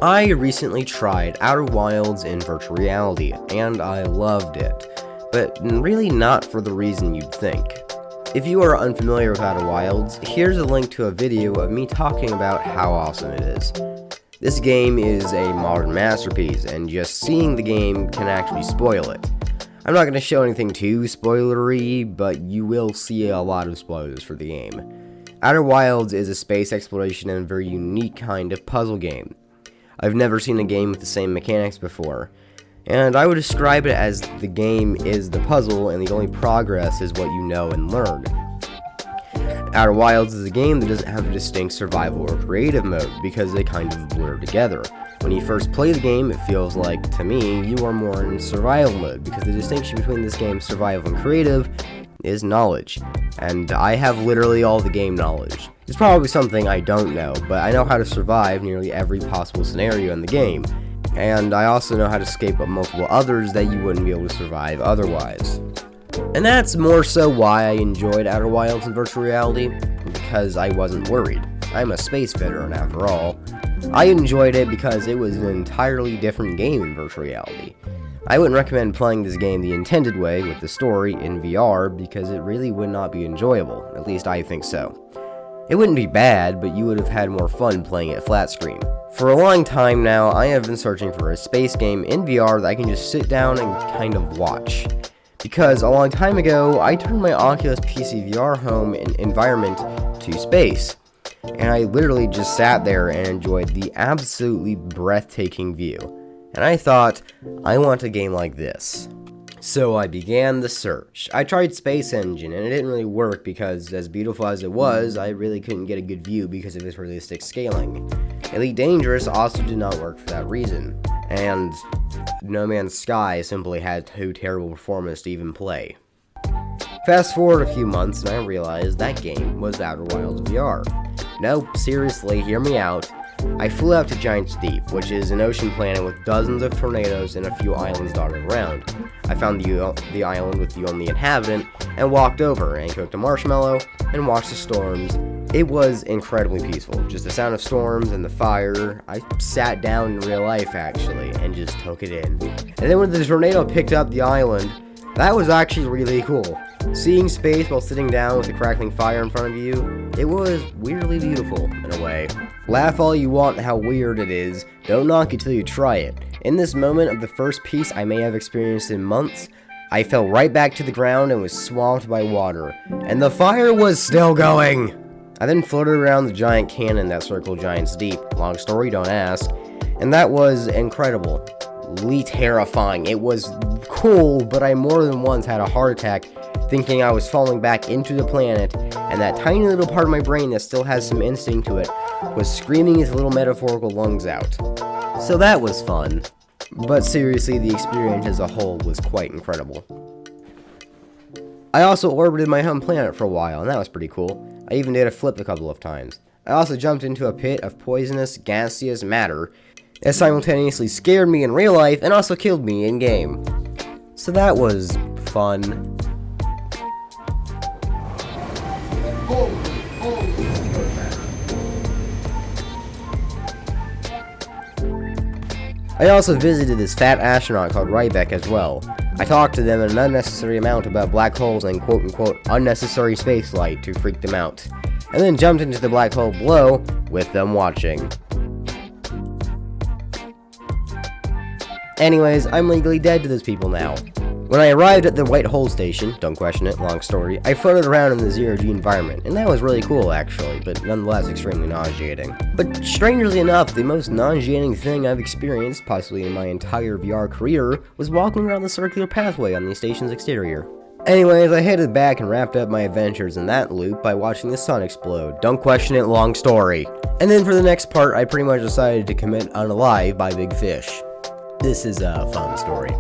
I recently tried Outer Wilds in virtual reality, and I loved it, but really not for the reason you'd think. If you are unfamiliar with Outer Wilds, here's a link to a video of me talking about how awesome it is. This game is a modern masterpiece, and just seeing the game can actually spoil it. I'm not going to show anything too spoilery, but you will see a lot of spoilers for the game. Outer Wilds is a space exploration and a very unique kind of puzzle game. I've never seen a game with the same mechanics before, and I would describe it as the game is the puzzle and the only progress is what you know and learn. Outer Wilds is a game that doesn't have a distinct survival or creative mode because they kind of blur together. When you first play the game, it feels like, to me, you are more in survival mode because the distinction between this game's survival and creative is knowledge, and I have literally all the game knowledge. It's probably something I don't know, but I know how to survive nearly every possible scenario in the game, and I also know how to escape multiple others that you wouldn't be able to survive otherwise. And that's more so why I enjoyed Outer Wilds in virtual reality, because I wasn't worried. I'm a space veteran after all. I enjoyed it because it was an entirely different game in virtual reality. I wouldn't recommend playing this game the intended way with the story in VR because it really would not be enjoyable, at least I think so. It wouldn't be bad, but you would have had more fun playing it flat screen. For a long time now, I have been searching for a space game in VR that I can just sit down and kind of watch. Because a long time ago, I turned my Oculus PC VR home environment to space, and I literally just sat there and enjoyed the absolutely breathtaking view. And I thought, I want a game like this. So I began the search. I tried Space Engine, and it didn't really work because, as beautiful as it was, I really couldn't get a good view because of its realistic scaling. Elite Dangerous also did not work for that reason. And No Man's Sky simply had too terrible performance to even play. Fast forward a few months, and I realized that game was Outer Wilds VR. Nope, seriously, hear me out. I flew out to Giant's Deep, which is an ocean planet with dozens of tornadoes and a few islands dotted around. I found the island with the only inhabitant, and walked over and cooked a marshmallow and watched the storms. It was incredibly peaceful, just the sound of storms and the fire. I sat down in real life actually, and just took it in. And then when the tornado picked up the island, that was actually really cool. Seeing space while sitting down with a crackling fire in front of you, it was weirdly beautiful, in a way. Laugh all you want how weird it is, don't knock it till you try it. In this moment of the first peace I may have experienced in months, I fell right back to the ground and was swamped by water, and the fire was still going! I then floated around the giant cannon that circled Giant's Deep, long story, don't ask, and that was incredible. Terrifying. It was cool, but I more than once had a heart attack thinking I was falling back into the planet, and that tiny little part of my brain that still has some instinct to it was screaming its little metaphorical lungs out. So that was fun, but seriously, the experience as a whole was quite incredible. I also orbited my home planet for a while, and that was pretty cool. I even did a flip a couple of times. I also jumped into a pit of poisonous, gaseous matter that simultaneously scared me in real life and also killed me in-game. So that was fun. I also visited this fat astronaut called Ryback as well. I talked to them an unnecessary amount about black holes and quote-unquote unnecessary spaceflight to freak them out, and then jumped into the black hole below with them watching. Anyways, I'm legally dead to those people now. When I arrived at the White Hole Station, don't question it, long story, I floated around in the zero-G environment, and that was really cool actually, but nonetheless extremely nauseating. But strangely enough, the most nauseating thing I've experienced, possibly in my entire VR career, was walking around the circular pathway on the station's exterior. Anyways, I headed back and wrapped up my adventures in that loop by watching the sun explode. Don't question it, long story. And then for the next part, I pretty much decided to commit unalive by Big Fish. This is a fun story.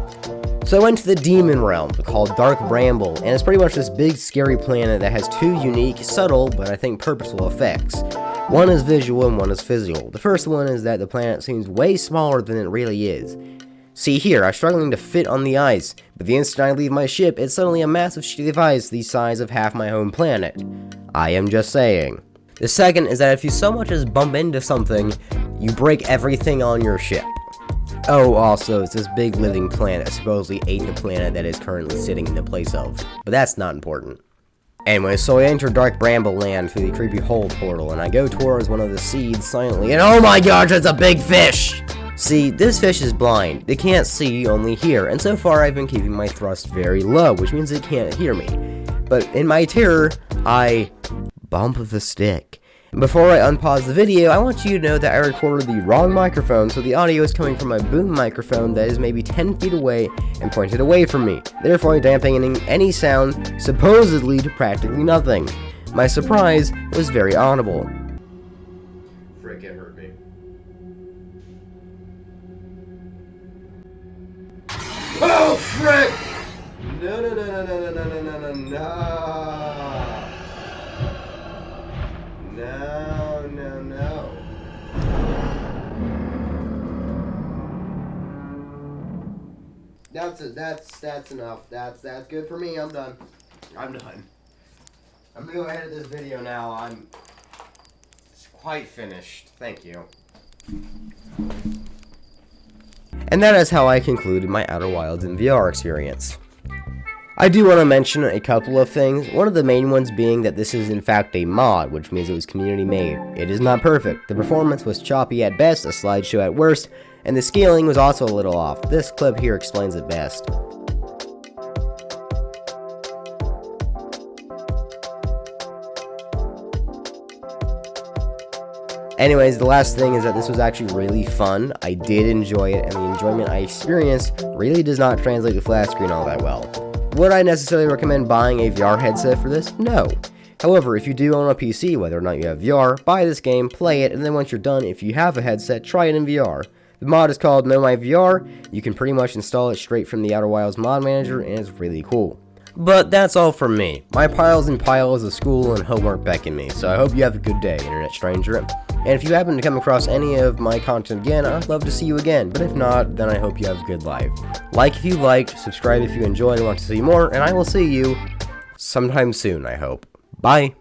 So I went to the Demon Realm, called Dark Bramble, and it's pretty much this big scary planet that has two unique, subtle, but I think purposeful effects. One is visual and one is physical. The first one is that the planet seems way smaller than it really is. See here, I'm struggling to fit on the ice, but the instant I leave my ship, it's suddenly a massive sheet of ice the size of half my home planet. I am just saying. The second is that if you so much as bump into something, You break everything on your ship. Oh, also, it's this big living planet that supposedly ate the planet that is currently sitting in the place of. But that's not important. Anyway, so I enter Dark Bramble Land through the creepy hole portal, and I go towards one of the seeds silently, and oh my gosh, it's a big fish! See, this fish is blind. It can't see, only hear, and so far I've been keeping my thrust very low, which means it can't hear me. But in my terror, I bump the stick. Before I unpause the video, I want you to know that I recorded the wrong microphone, so the audio is coming from a boom microphone that is maybe 10 feet away and pointed away from me, therefore dampening any sound supposedly to practically nothing. My surprise was very audible. Frick, it hurt me. Oh, frick! No, no, no, no, no, no, no, no, no, no. No, no, no. That's enough. That's good for me. I'm done. I'm done. I'm gonna go ahead with this video now. I'm quite finished. Thank you. And that is how I concluded my Outer Wilds in VR experience. I do want to mention a couple of things, one of the main ones being that this is in fact a mod, which means it was community made. It is not perfect, the performance was choppy at best, a slideshow at worst, and the scaling was also a little off. This clip here explains it best. Anyways, the last thing is that this was actually really fun. I did enjoy it, and the enjoyment I experienced really does not translate to flat screen all that well. Would I necessarily recommend buying a VR headset for this? No. However, if you do own a PC, whether or not you have VR, buy this game, play it, and then once you're done, if you have a headset, try it in VR. The mod is called Know My VR. You can pretty much install it straight from the Outer Wilds mod manager, and it's really cool. But that's all from me. My piles and piles of school and homework beckon me, so I hope you have a good day, internet stranger. And if you happen to come across any of my content again, I'd love to see you again, but if not, then I hope you have a good life. Like if you liked, subscribe if you enjoyed and want to see more, and I will see you sometime soon, I hope. Bye!